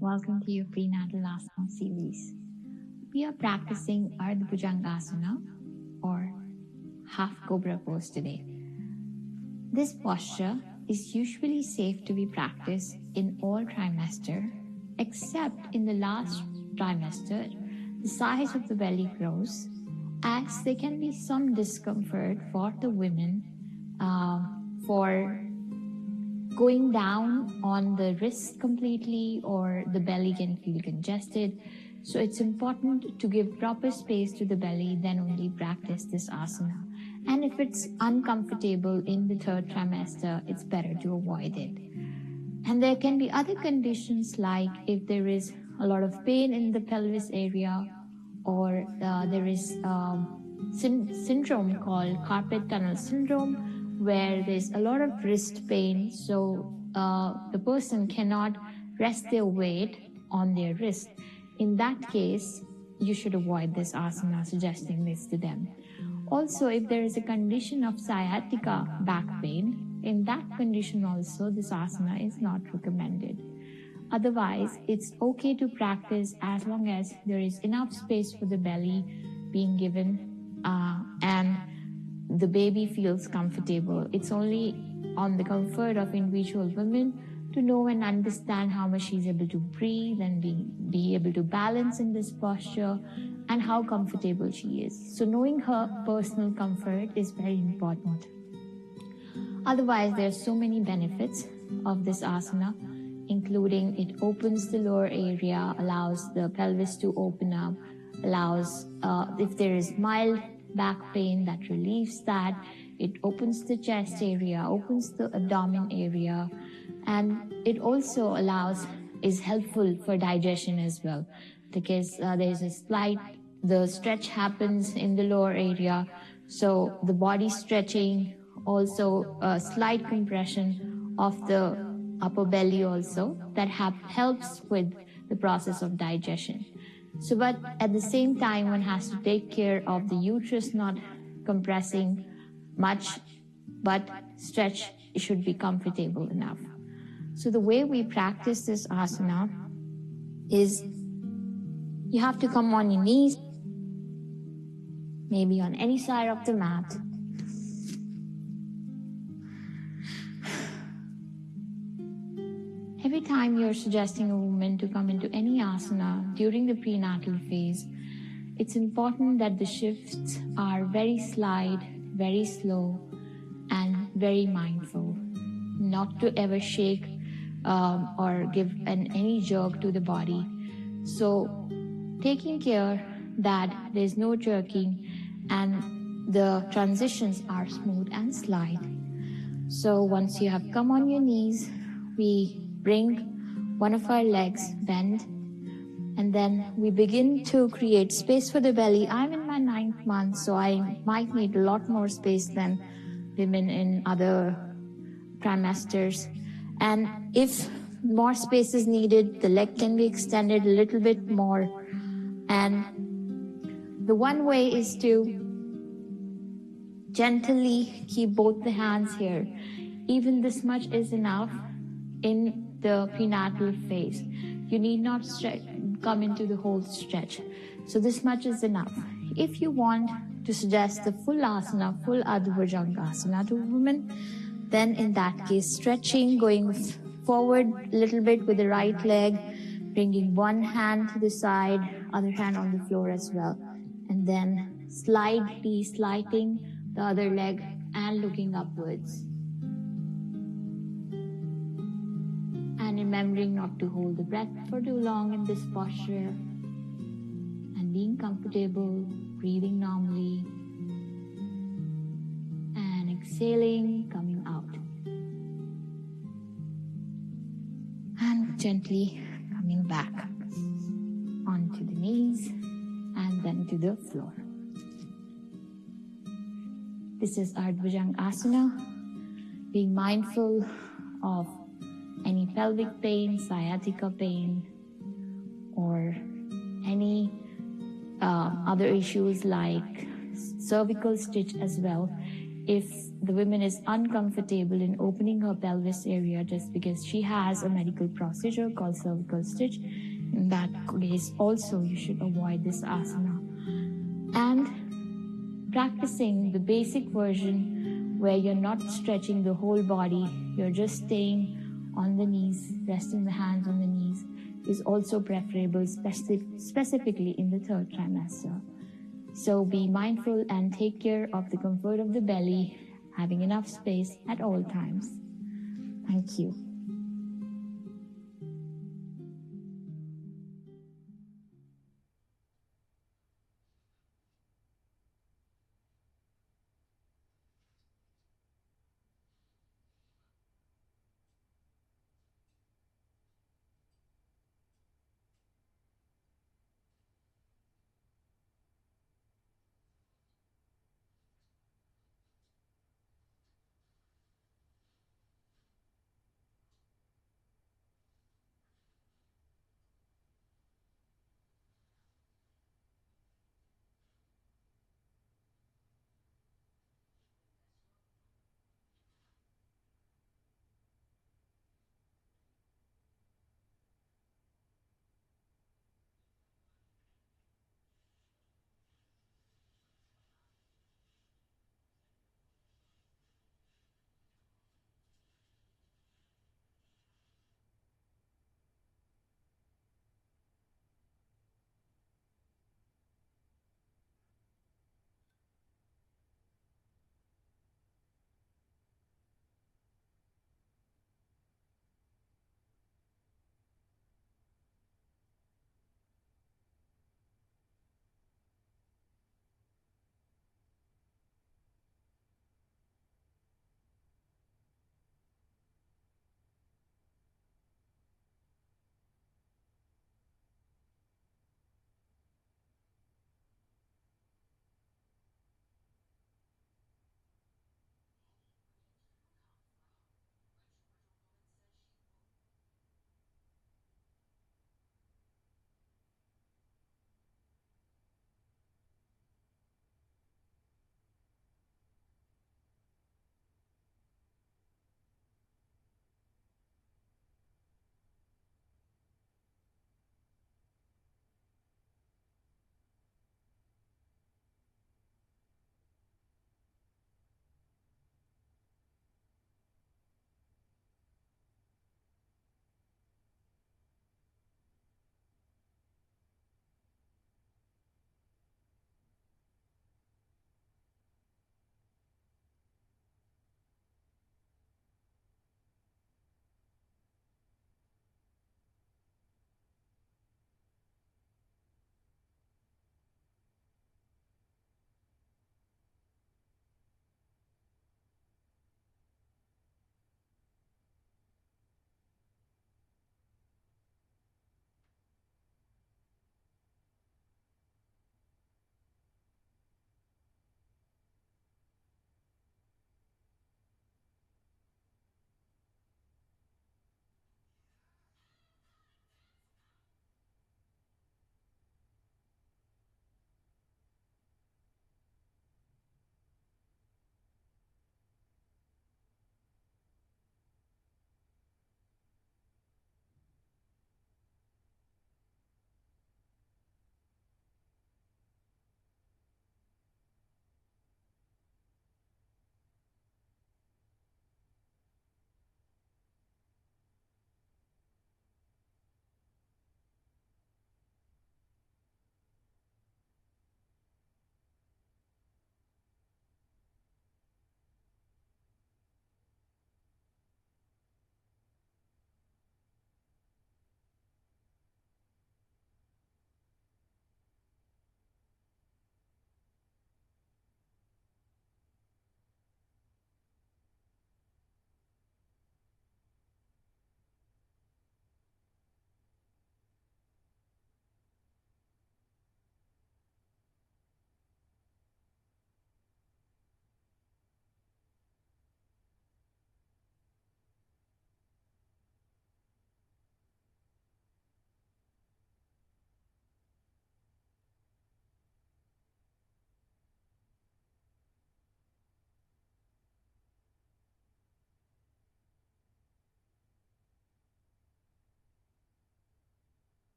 Welcome to your prenatal asana series. We are practicing Ardha Bhujangasana or half cobra pose today. This posture is usually safe to be practiced in all trimester, except in the last trimester, the size of the belly grows, as there can be some discomfort for the women for going down on the wrist completely, or the belly can feel congested. So it's important to give proper space to the belly, then only practice this asana. And if it's uncomfortable in the third trimester, it's better to avoid it. And there can be other conditions, like if there is a lot of pain in the pelvis area, or there is syndrome called carpet tunnel syndrome, where there's a lot of wrist pain, so the person cannot rest their weight on their wrist. In that case, you should avoid this asana, suggesting this to them. Also, if there is a condition of sciatica back pain, in that condition also, this asana is not recommended. Otherwise, it's okay to practice as long as there is enough space for the belly being given and the baby feels comfortable. It's only on the comfort of individual women to know and understand how much she's able to breathe and be able to balance in this posture, and how comfortable she is. So knowing her personal comfort is very important. Otherwise, there are so many benefits of this asana, including it opens the lower area, allows the pelvis to open up, allows, if there is mild back pain, that relieves that. It opens the chest area, opens the abdomen area, and it also is helpful for digestion as well, because there's the stretch happens in the lower area, so the body stretching, also a slight compression of the upper belly also, that helps with the process of digestion. So, but at the same time, one has to take care of the uterus not compressing much, but stretch should be comfortable enough. So the way we practice this asana is you have to come on your knees, maybe on any side of the mat. Every time you're suggesting a woman to come into any asana during the prenatal phase, it's important that the shifts are very slight, very slow, and very mindful. Not to ever shake or give any jerk to the body. So taking care that there's no jerking and the transitions are smooth and slight. So once you have come on your knees, we bring one of our legs bent, and then we begin to create space for the belly. I'm in my 9th month, so I might need a lot more space than women in other trimesters. And if more space is needed, the leg can be extended a little bit more. And the one way is to gently keep both the hands here. Even this much is enough in the prenatal phase. You need not come into the whole stretch. So this much is enough. If you want to suggest the full asana, full Ardha Bhujangasana to a woman, then in that case, stretching, going forward a little bit with the right leg, bringing one hand to the side, other hand on the floor as well, and then slightly sliding the other leg and looking upwards. And remembering not to hold the breath for too long in this posture, and being comfortable, breathing normally, and exhaling, coming out. And gently coming back onto the knees and then to the floor. This is Ardha Bhujangasana, being mindful of any pelvic pain, sciatica pain, or any other issues like cervical stitch as well. if the woman is uncomfortable in opening her pelvis area just because she has a medical procedure called cervical stitch, in that case also you should avoid this asana. And practicing the basic version where you're not stretching the whole body, you're just staying on the knees, resting the hands on the knees, is also preferable, specifically in the third trimester. So be mindful and take care of the comfort of the belly, having enough space at all times. Thank you.